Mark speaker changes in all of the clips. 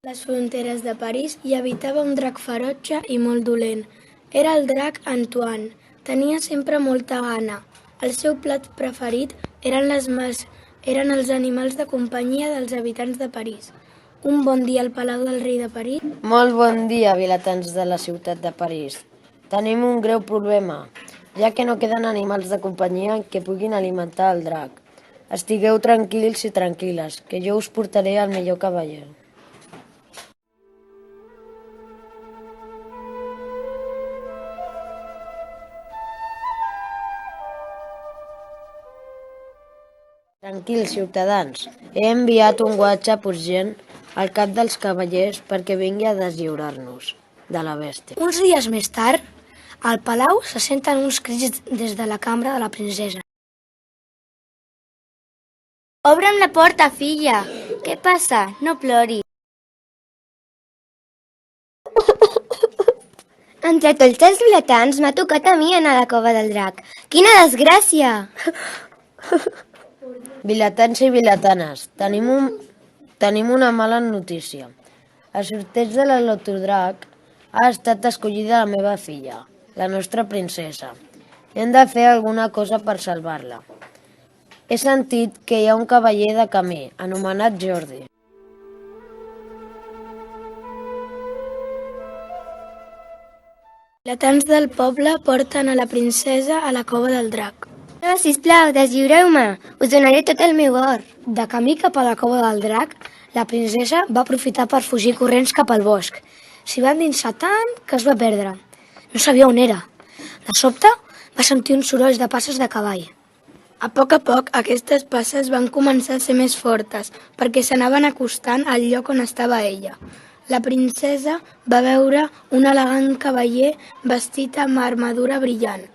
Speaker 1: les fronteres de París hi habitava un drac ferotge i molt dolent. Era el drac Antoine. Tenia sempre molta gana. El seu plat preferit eren els animals de companyia dels habitants de París. Un bon dia al Palau del Rei de París.
Speaker 2: Molt bon dia, vilatans de la ciutat de París. Tenim un greu problema, ja que no queden animals de companyia que puguin alimentar el drac. Estigueu tranquils i tranquil·les, que jo us portaré al millor cavaller. Tranquils, ciutadans. He enviat un WhatsApp urgent al cap dels cavallers perquè vingui a deslliurar-nos de la bèstia.
Speaker 1: Uns dies més tard, al palau se senten uns crits des de la cambra de la princesa.
Speaker 3: Obre'm la porta, filla. Què passa? No ploris. Entre tots els vilatans m'ha tocat a mi anar a la cova del drac. Quina desgràcia!
Speaker 2: Vilatans i vilatanes, tenim una mala notícia. Al sorteig de la Lotodrac ha estat escollida la meva filla, la nostra princesa. Hem de fer alguna cosa per salvar-la. He sentit que hi ha un cavaller de camí, anomenat Jordi.
Speaker 1: Els vilatans del poble porten a la princesa a la cova del drac.
Speaker 3: No, sisplau, deslliureu-me. Us donaré tot el meu or.
Speaker 1: De camí cap a la cova del drac, la princesa va aprofitar per fugir corrents cap al bosc. S'hi va endinsar tant que es va perdre. No sabia on era. De sobte va sentir uns sorolls de passes de cavall. A poc, aquestes passes van començar a ser més fortes perquè s'anaven acostant al lloc on estava ella. La princesa va veure un elegant cavaller vestit amb armadura brillant.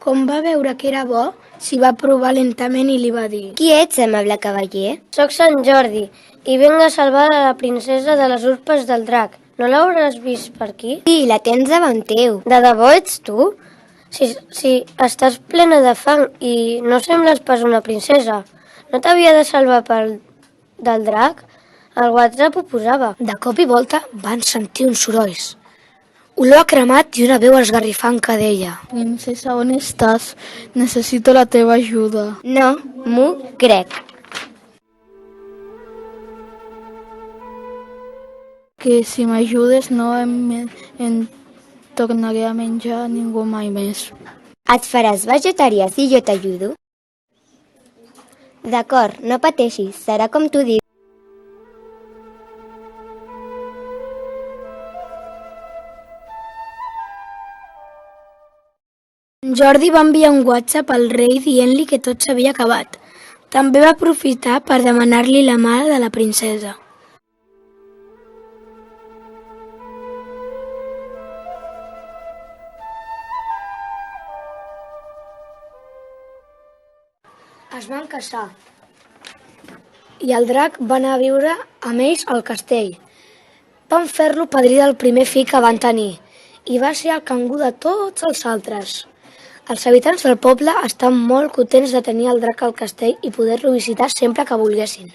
Speaker 1: Com va veure que era bo, s'hi va provar lentament i li va dir:
Speaker 3: Qui ets, amable cavaller?
Speaker 4: Soc Sant Jordi i vinc a salvar a la princesa de les urpes del drac. No l'hauràs vist per aquí?
Speaker 3: Sí, la tens davant teu.
Speaker 4: De debò ets tu? Si estàs plena de fang i no sembles pas una princesa, no t'havia de salvar del drac? El WhatsApp ho posava.
Speaker 1: De cop i volta van sentir uns sorolls. Olor a cremat i una veu esgarrifant que deia:
Speaker 5: Princesa, on estàs? Necessito la teva ajuda.
Speaker 3: No, m'ho crec.
Speaker 5: Que si m'ajudes no em tornaré a menjar ningú mai més.
Speaker 3: Et faràs vegetarià si jo t'ajudo? D'acord, no pateixis, serà com tu diguis.
Speaker 1: Jordi va enviar un WhatsApp al rei dient-li que tot s'havia acabat. També va aprofitar per demanar-li la mà de la princesa. Es van casar i el drac va anar a viure amb ells al castell. Van fer-lo padrí del primer fill que van tenir i va ser el cangú de tots els altres. Els habitants del poble estan molt contents de tenir el drac al castell i poder-lo visitar sempre que volguessin.